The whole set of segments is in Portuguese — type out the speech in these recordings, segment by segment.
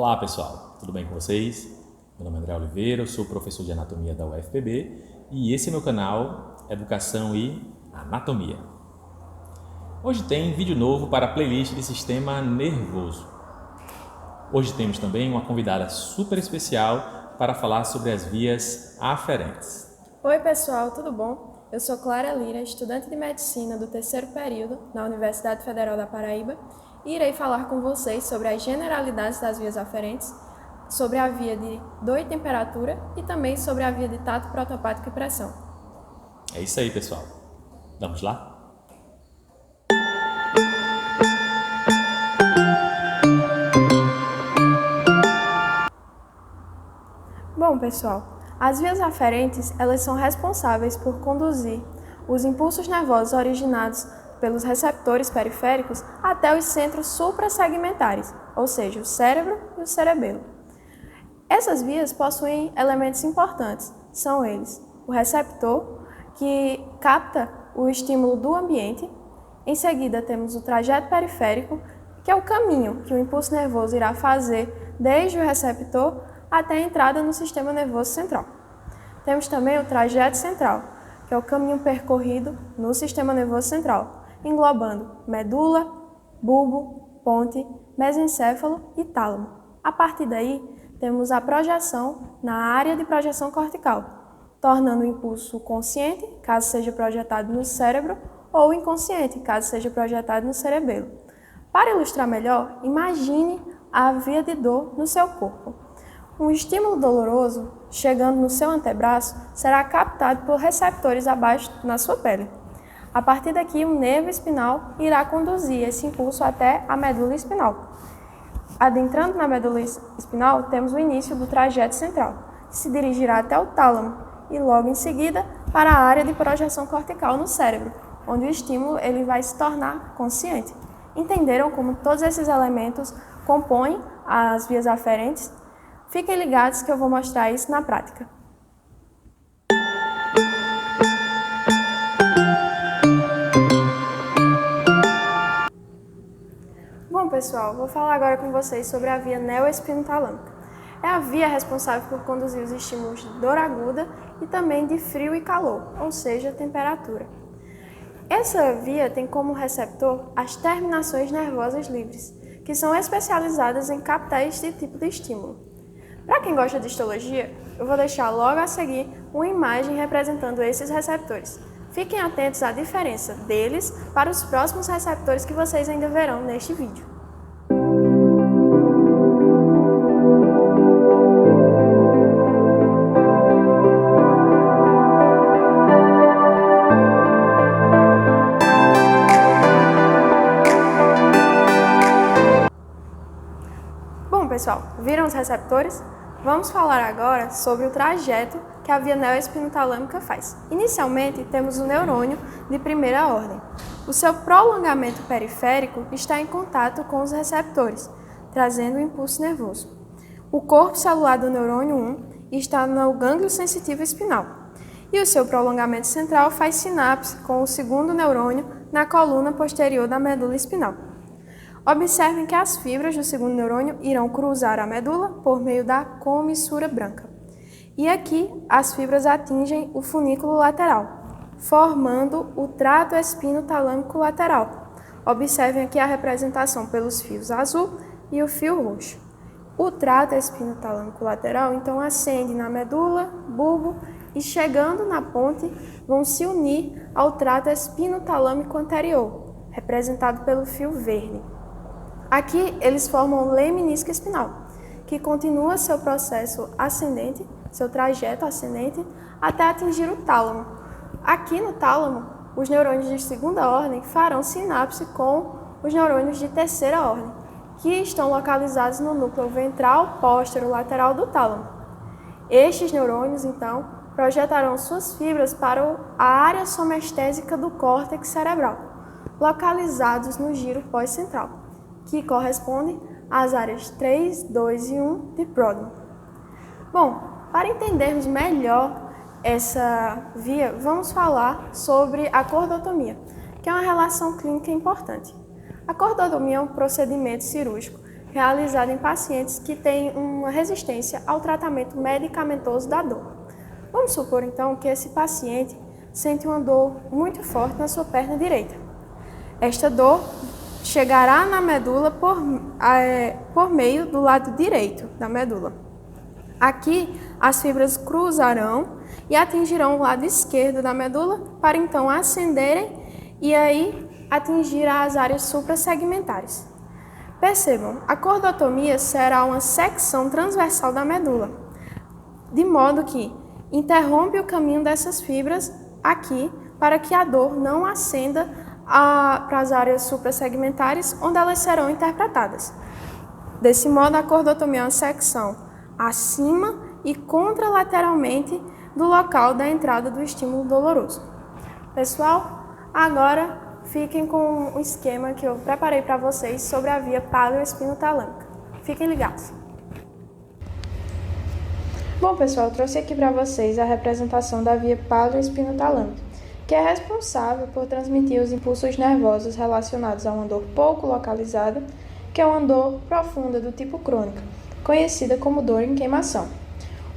Olá pessoal, tudo bem com vocês? Meu nome é André Oliveira, eu sou professor de Anatomia da UFPB e esse é meu canal Educação e Anatomia. Hoje tem vídeo novo para a playlist de Sistema Nervoso. Hoje temos também uma convidada super especial para falar sobre as vias aferentes. Oi pessoal, tudo bom? Eu sou Clara Lira, estudante de Medicina do terceiro período na Universidade Federal da Paraíba e irei falar com vocês sobre as generalidades das vias aferentes, sobre a via de dor e temperatura e também sobre a via de tato, protopático e pressão. É isso aí pessoal, vamos lá? Bom pessoal, as vias aferentes elas são responsáveis por conduzir os impulsos nervosos originados pelos receptores periféricos até os centros suprassegmentares, ou seja, o cérebro e o cerebelo. Essas vias possuem elementos importantes, são eles o receptor, que capta o estímulo do ambiente, em seguida temos o trajeto periférico, que é o caminho que o impulso nervoso irá fazer desde o receptor até a entrada no sistema nervoso central. Temos também o trajeto central, que é o caminho percorrido no sistema nervoso central, englobando medula, bulbo, ponte, mesencéfalo e tálamo. A partir daí, temos a projeção na área de projeção cortical, tornando o impulso consciente, caso seja projetado no cérebro, ou inconsciente, caso seja projetado no cerebelo. Para ilustrar melhor, imagine a via de dor no seu corpo. Um estímulo doloroso, chegando no seu antebraço, será captado por receptores abaixo na sua pele. A partir daqui, o nervo espinal irá conduzir esse impulso até a medula espinal. Adentrando na medula espinal, temos o início do trajeto central, que se dirigirá até o tálamo e logo em seguida para a área de projeção cortical no cérebro, onde o estímulo ele vai se tornar consciente. Entenderam como todos esses elementos compõem as vias aferentes? Fiquem ligados que eu vou mostrar isso na prática. Bom pessoal, vou falar agora com vocês sobre a via neoespinotalâmica. É a via responsável por conduzir os estímulos de dor aguda e também de frio e calor, ou seja, temperatura. Essa via tem como receptor as terminações nervosas livres, que são especializadas em captar este tipo de estímulo. Para quem gosta de histologia, eu vou deixar logo a seguir uma imagem representando esses receptores. Fiquem atentos à diferença deles para os próximos receptores que vocês ainda verão neste vídeo. Bom pessoal, viram os receptores? Vamos falar agora sobre o trajeto que a via neoespinotalâmica faz. Inicialmente, temos o neurônio de primeira ordem. O seu prolongamento periférico está em contato com os receptores, trazendo o impulso nervoso. O corpo celular do neurônio 1 está no gânglio sensitivo espinal. E o seu prolongamento central faz sinapse com o segundo neurônio na coluna posterior da medula espinal. Observem que as fibras do segundo neurônio irão cruzar a medula por meio da comissura branca. E aqui as fibras atingem o funículo lateral, formando o trato espinotalâmico lateral. Observem aqui a representação pelos fios azul e o fio roxo. O trato espinotalâmico lateral então ascende na medula, bulbo e chegando na ponte vão se unir ao trato espinotalâmico anterior, representado pelo fio verde. Aqui eles formam o lemnisco espinal, que continua seu processo ascendente, seu trajeto ascendente, até atingir o tálamo. Aqui no tálamo, os neurônios de segunda ordem farão sinapse com os neurônios de terceira ordem, que estão localizados no núcleo ventral lateral do tálamo. Estes neurônios, então, projetarão suas fibras para a área somestésica do córtex cerebral, localizados no giro pós-central, que corresponde às áreas 3, 2 e 1 de Brodmann. Bom, para entendermos melhor essa via, vamos falar sobre a cordotomia, que é uma relação clínica importante. A cordotomia é um procedimento cirúrgico realizada em pacientes que têm uma resistência ao tratamento medicamentoso da dor. Vamos supor, então, que esse paciente sente uma dor muito forte na sua perna direita. Esta dor chegará na medula por meio do lado direito da medula. Aqui, as fibras cruzarão e atingirão o lado esquerdo da medula para então ascenderem e aí atingir as áreas suprassegmentares. Percebam, a cordotomia será uma secção transversal da medula, de modo que interrompe o caminho dessas fibras aqui para que a dor não ascenda para as áreas suprassegmentares, onde elas serão interpretadas. Desse modo, a cordotomia é uma secção acima e contralateralmente do local da entrada do estímulo doloroso. Pessoal, agora fiquem com um esquema que eu preparei para vocês sobre a via paleoespinotalâmica. Fiquem ligados. Bom, pessoal, eu trouxe aqui para vocês a representação da via paleoespinotalâmica, que é responsável por transmitir os impulsos nervosos relacionados a uma dor pouco localizada, que é uma dor profunda do tipo crônica, conhecida como dor em queimação.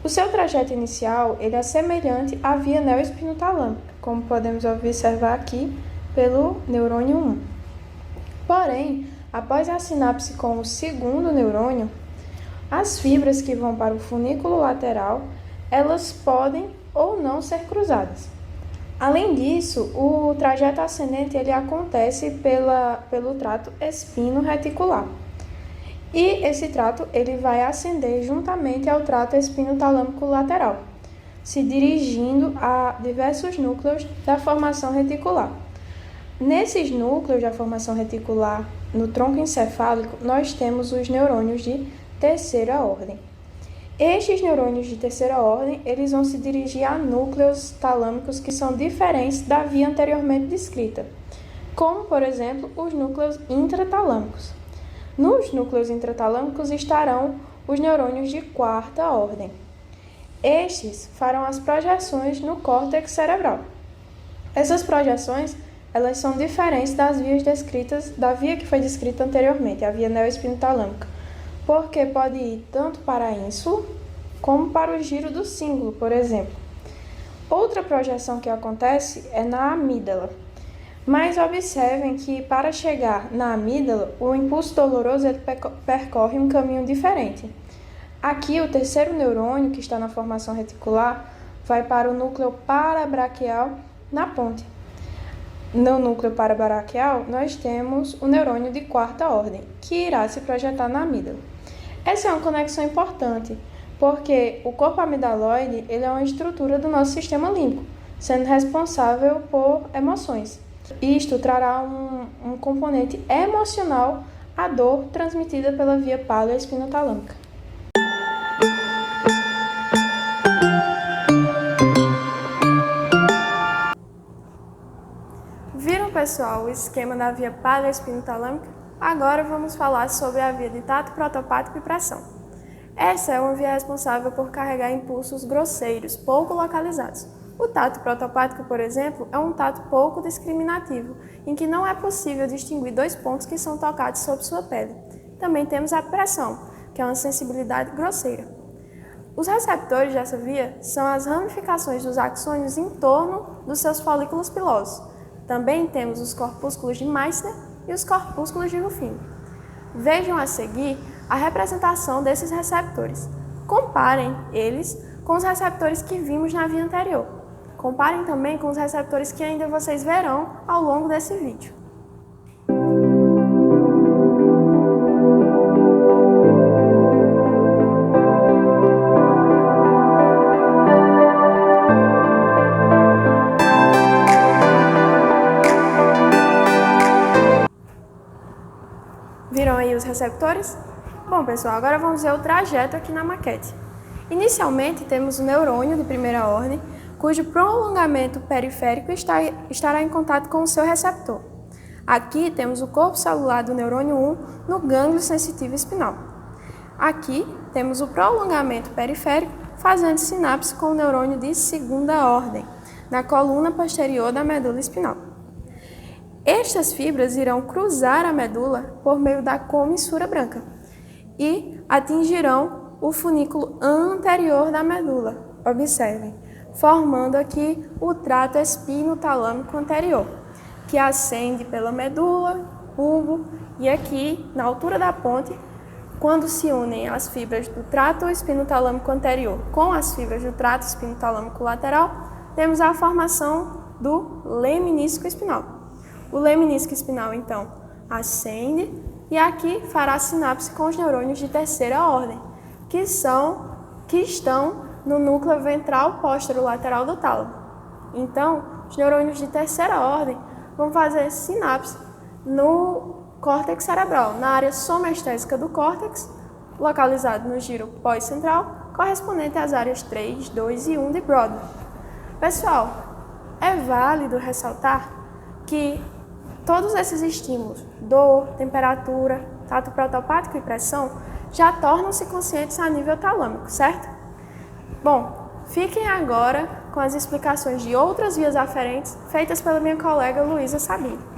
O seu trajeto inicial ele é semelhante à via neoespinotalâmica, como podemos observar aqui pelo neurônio 1. Porém, após a sinapse com o segundo neurônio, as fibras que vão para o funículo lateral, elas podem ou não ser cruzadas. Além disso, o trajeto ascendente ele acontece pelo trato espino-reticular. E esse trato ele vai ascender juntamente ao trato espinotalâmico lateral, se dirigindo a diversos núcleos da formação reticular. Nesses núcleos da formação reticular, no tronco encefálico, nós temos os neurônios de terceira ordem. Estes neurônios de terceira ordem, eles vão se dirigir a núcleos talâmicos que são diferentes da via anteriormente descrita, como, por exemplo, os núcleos intratalâmicos. Nos núcleos intratalâmicos estarão os neurônios de quarta ordem. Estes farão as projeções no córtex cerebral. Essas projeções, elas são diferentes das vias descritas, da via que foi descrita anteriormente, a via neoespinotalâmica, porque pode ir tanto para a ínsula como para o giro do cíngulo, por exemplo. Outra projeção que acontece é na amígdala. Mas observem que para chegar na amígdala, o impulso doloroso ele percorre um caminho diferente. Aqui, o terceiro neurônio, que está na formação reticular, vai para o núcleo parabraquial na ponte. No núcleo parabraquial, nós temos o neurônio de quarta ordem, que irá se projetar na amígdala. Essa é uma conexão importante, porque o corpo amidaloide ele é uma estrutura do nosso sistema límbico, sendo responsável por emoções. Isto trará um componente emocional à dor transmitida pela via paleoespinotalâmica. Viram, pessoal, o esquema da via paleoespinotalâmica? Agora vamos falar sobre a via de tato, protopático e pressão. Essa é uma via responsável por carregar impulsos grosseiros, pouco localizados. O tato protopático, por exemplo, é um tato pouco discriminativo, em que não é possível distinguir dois pontos que são tocados sob sua pele. Também temos a pressão, que é uma sensibilidade grosseira. Os receptores dessa via são as ramificações dos axônios em torno dos seus folículos pilosos. Também temos os corpúsculos de Meissner e os corpúsculos de Ruffini. Vejam a seguir a representação desses receptores. Comparem eles com os receptores que vimos na via anterior. Comparem também com os receptores que ainda vocês verão ao longo desse vídeo. Viram aí os receptores? Bom, pessoal, agora vamos ver o trajeto aqui na maquete. Inicialmente, temos o neurônio de primeira ordem, cujo prolongamento periférico estará em contato com o seu receptor. Aqui temos o corpo celular do neurônio 1 no gânglio sensitivo espinal. Aqui temos o prolongamento periférico fazendo sinapse com o neurônio de segunda ordem, na coluna posterior da medula espinal. Estas fibras irão cruzar a medula por meio da comissura branca. e atingirão o funículo anterior da medula. Observem, formando aqui o trato espinotalâmico anterior, que ascende pela medula, bulbo, e aqui, na altura da ponte, quando se unem as fibras do trato espinotalâmico anterior com as fibras do trato espinotalâmico lateral, temos a formação do leminisco espinal. O leminisco espinal, então, ascende e aqui fará sinapse com os neurônios de terceira ordem, que estão no núcleo ventral posterolateral do tálamo. Então, os neurônios de terceira ordem vão fazer sinapse no córtex cerebral, na área somestésica do córtex, localizado no giro pós-central, correspondente às áreas 3, 2 e 1 de Brodmann. Pessoal, é válido ressaltar que todos esses estímulos, dor, temperatura, tato protopático e pressão, já tornam-se conscientes a nível talâmico, certo? Bom, fiquem agora com as explicações de outras vias aferentes feitas pela minha colega Luísa Sabino.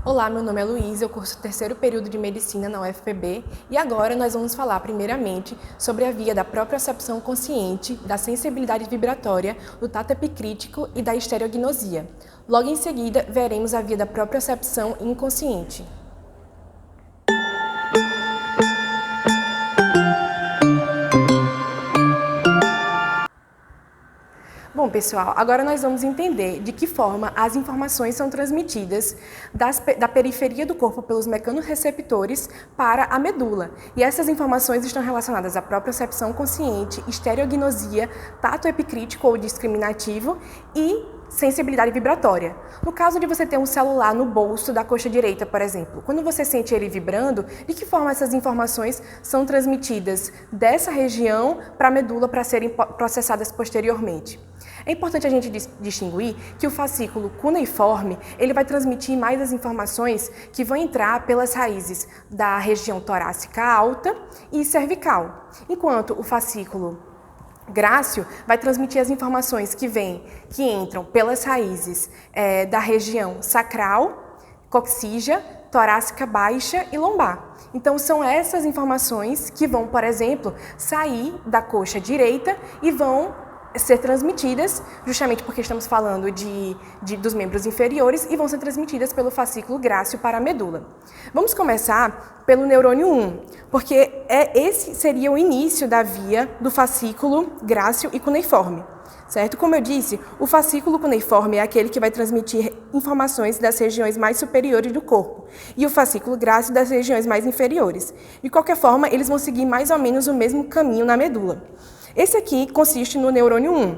Olá, meu nome é Luísa, eu curso o terceiro período de Medicina na UFPB e agora nós vamos falar primeiramente sobre a via da propriocepção consciente, da sensibilidade vibratória, do tato epicrítico e da estereognosia. Logo em seguida, veremos a via da propriocepção inconsciente. Bom, pessoal, agora nós vamos entender de que forma as informações são transmitidas da periferia do corpo pelos mecanorreceptores para a medula. E essas informações estão relacionadas à propriocepção consciente, estereognosia, tato epicrítico ou discriminativo e sensibilidade vibratória. No caso de você ter um celular no bolso da coxa direita, por exemplo, quando você sente ele vibrando, de que forma essas informações são transmitidas dessa região para a medula para serem processadas posteriormente? É importante a gente distinguir que o fascículo cuneiforme, ele vai transmitir mais as informações que vão entrar pelas raízes da região torácica alta e cervical, enquanto o fascículo grácil vai transmitir as informações que entram pelas raízes da região sacral, coxígea, torácica baixa e lombar. Então, são essas informações que vão, por exemplo, sair da coxa direita e vão ser transmitidas, justamente porque estamos falando dos membros inferiores, e vão ser transmitidas pelo fascículo grácil para a medula. Vamos começar pelo neurônio 1, porque esse seria o início da via do fascículo grácil e cuneiforme, certo? Como eu disse, o fascículo cuneiforme é aquele que vai transmitir informações das regiões mais superiores do corpo, e o fascículo grácil das regiões mais inferiores. De qualquer forma, eles vão seguir mais ou menos o mesmo caminho na medula. Esse aqui consiste no neurônio 1.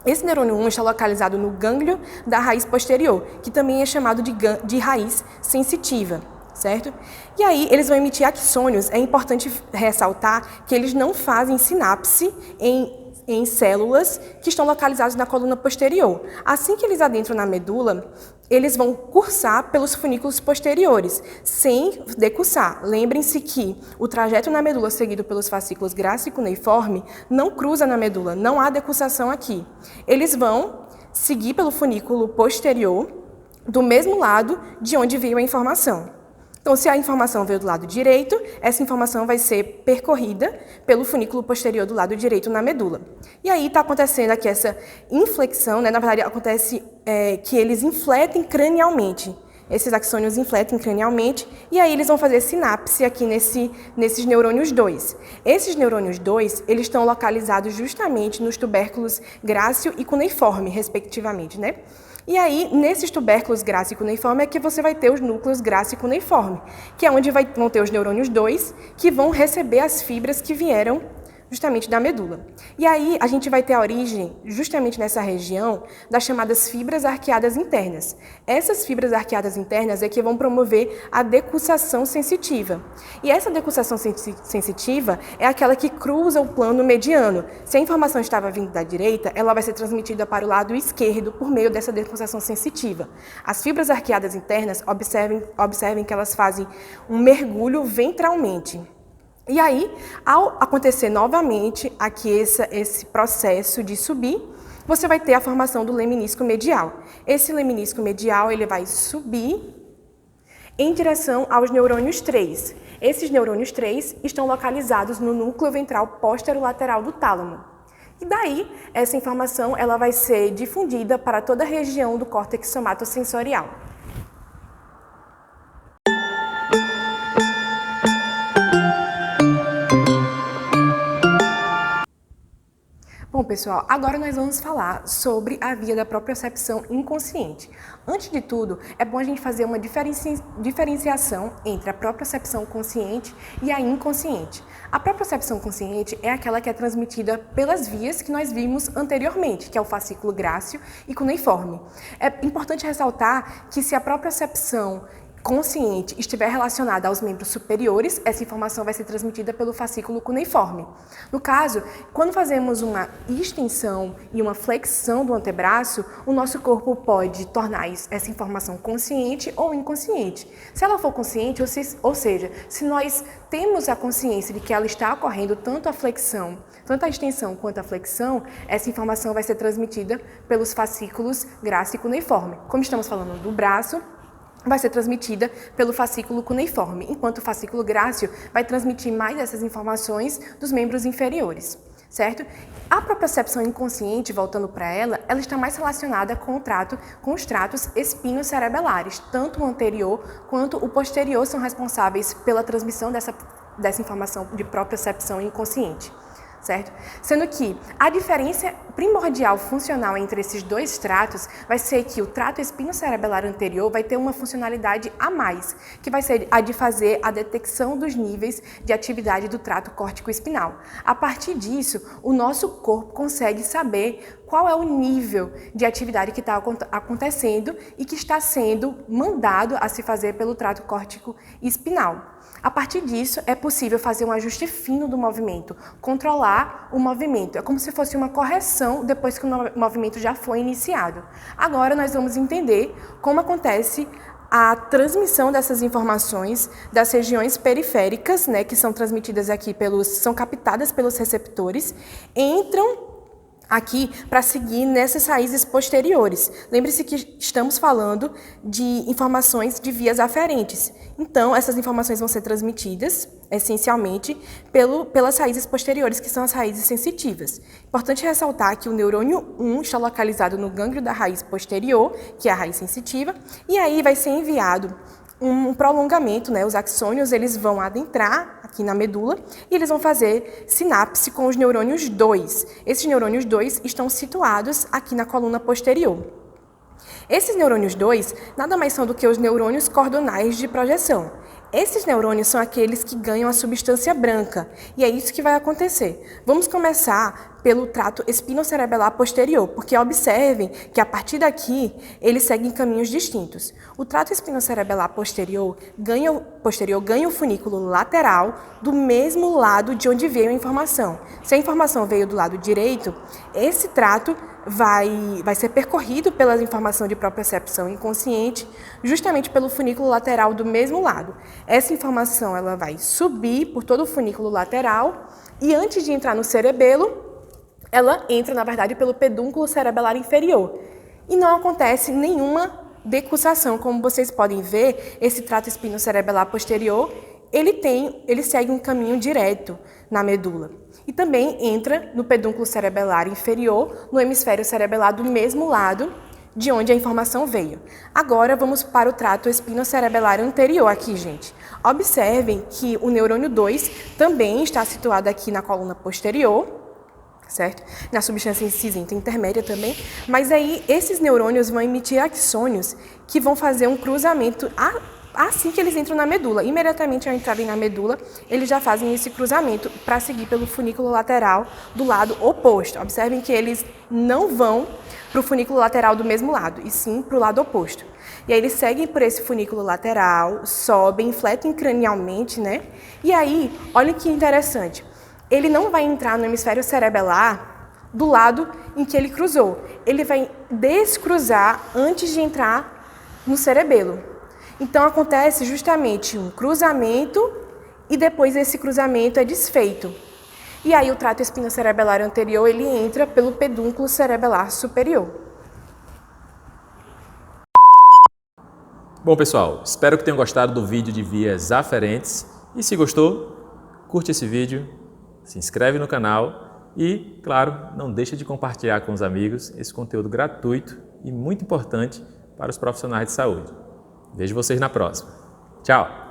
Esse neurônio 1 está localizado no gânglio da raiz posterior, que também é chamado de raiz sensitiva, certo? E aí, eles vão emitir axônios. É importante ressaltar que eles não fazem sinapse em células que estão localizadas na coluna posterior. Assim que eles adentram na medula, eles vão cursar pelos funículos posteriores, sem decussar. Lembrem-se que o trajeto na medula seguido pelos fascículos grácil e cuneiforme não cruza na medula, não há decussação aqui. Eles vão seguir pelo funículo posterior, do mesmo lado de onde veio a informação. Então, se a informação veio do lado direito, essa informação vai ser percorrida pelo funículo posterior do lado direito na medula. E aí está acontecendo aqui essa inflexão, né? Na verdade, acontece que eles infletem cranialmente. Esses axônios infletem cranialmente e aí eles vão fazer sinapse aqui nesses neurônios 2. Esses neurônios 2, eles estão localizados justamente nos tubérculos grácil e cuneiforme, respectivamente, né? E aí, nesses tubérculos grácil e cuneiforme é que você vai ter os núcleos grácil e cuneiforme, que é onde vão ter os neurônios 2, que vão receber as fibras que vieram justamente da medula. E aí, a gente vai ter a origem, justamente nessa região, das chamadas fibras arqueadas internas. Essas fibras arqueadas internas é que vão promover a decussação sensitiva. E essa decussação sensitiva é aquela que cruza o plano mediano. Se a informação estava vindo da direita, ela vai ser transmitida para o lado esquerdo por meio dessa decussação sensitiva. As fibras arqueadas internas, observem que elas fazem um mergulho ventralmente. E aí, ao acontecer novamente aqui esse processo de subir, você vai ter a formação do leminisco medial. Esse leminisco medial ele vai subir em direção aos neurônios 3. Esses neurônios 3 estão localizados no núcleo ventral posterolateral do tálamo. E daí, essa informação ela vai ser difundida para toda a região do córtex somatosensorial. Bom, pessoal, agora nós vamos falar sobre a via da propriocepção inconsciente. Antes de tudo, é bom a gente fazer uma diferenciação entre a propriocepção consciente e a inconsciente. A propriocepção consciente é aquela que é transmitida pelas vias que nós vimos anteriormente, que é o fascículo grácil e cuneiforme. É importante ressaltar que se a propriocepção consciente estiver relacionada aos membros superiores, essa informação vai ser transmitida pelo fascículo cuneiforme. No caso, quando fazemos uma extensão e uma flexão do antebraço, o nosso corpo pode tornar essa informação consciente ou inconsciente. Se ela for consciente, ou seja, se nós temos a consciência de que ela está ocorrendo tanto a extensão quanto a flexão, essa informação vai ser transmitida pelos fascículos grácil e cuneiforme. Como estamos falando do braço, vai ser transmitida pelo fascículo cuneiforme, enquanto o fascículo grácil vai transmitir mais essas informações dos membros inferiores, certo? A propriocepção inconsciente, voltando para ela está mais relacionada com os tratos espinocerebelares, tanto o anterior quanto o posterior são responsáveis pela transmissão dessa informação de propriocepção inconsciente. Certo? Sendo que a diferença primordial funcional entre esses dois tratos vai ser que o trato espinocerebelar anterior vai ter uma funcionalidade a mais, que vai ser a de fazer a detecção dos níveis de atividade do trato córtico-espinal. A partir disso, o nosso corpo consegue saber qual é o nível de atividade que está acontecendo e que está sendo mandado a se fazer pelo trato córtico-espinal. A partir disso, é possível fazer um ajuste fino do movimento, controlar o movimento. É como se fosse uma correção depois que o movimento já foi iniciado. Agora nós vamos entender como acontece a transmissão dessas informações das regiões periféricas, né, que são transmitidas aqui são captadas pelos receptores, entram aqui para seguir nessas raízes posteriores. Lembre-se que estamos falando de informações de vias aferentes. Então, essas informações vão ser transmitidas, essencialmente, pelas raízes posteriores, que são as raízes sensitivas. Importante ressaltar que o neurônio 1 está localizado no gânglio da raiz posterior, que é a raiz sensitiva, e aí vai ser enviado um prolongamento, né? Os axônios eles vão adentrar aqui na medula e eles vão fazer sinapse com os neurônios 2. Esses neurônios 2 estão situados aqui na coluna posterior. Esses neurônios 2 nada mais são do que os neurônios cordonais de projeção. Esses neurônios são aqueles que ganham a substância branca, e é isso que vai acontecer. Vamos começar pelo trato espinocerebelar posterior, porque observem que a partir daqui eles seguem caminhos distintos. O trato espinocerebelar posterior ganha o funículo lateral do mesmo lado de onde veio a informação. Se a informação veio do lado direito, esse trato vai ser percorrido pela informação de propriocepção inconsciente, justamente pelo funículo lateral do mesmo lado. Essa informação ela vai subir por todo o funículo lateral e antes de entrar no cerebelo, ela entra, na verdade, pelo pedúnculo cerebelar inferior. E não acontece nenhuma decussação. Como vocês podem ver, esse trato espinocerebelar posterior, ele segue um caminho direto na medula. E também entra no pedúnculo cerebelar inferior, no hemisfério cerebelar do mesmo lado de onde a informação veio. Agora vamos para o trato espinocerebelar anterior aqui, gente. Observem que o neurônio 2 também está situado aqui na coluna posterior, certo? Na substância cinzenta intermédia também, mas aí esses neurônios vão emitir axônios que vão fazer um cruzamento assim que eles entram na medula. Imediatamente ao entrarem na medula, eles já fazem esse cruzamento para seguir pelo funículo lateral do lado oposto. Observem que eles não vão para o funículo lateral do mesmo lado, e sim para o lado oposto. E aí eles seguem por esse funículo lateral, sobem, infletem cranialmente, né? E aí, olha que interessante, ele não vai entrar no hemisfério cerebelar do lado em que ele cruzou. Ele vai descruzar antes de entrar no cerebelo. Então, acontece justamente um cruzamento e depois esse cruzamento é desfeito. E aí o trato espinocerebelar anterior, ele entra pelo pedúnculo cerebelar superior. Bom, pessoal, espero que tenham gostado do vídeo de vias aferentes e se gostou, curte esse vídeo, se inscreve no canal e, claro, não deixa de compartilhar com os amigos esse conteúdo gratuito e muito importante para os profissionais de saúde. Vejo vocês na próxima. Tchau!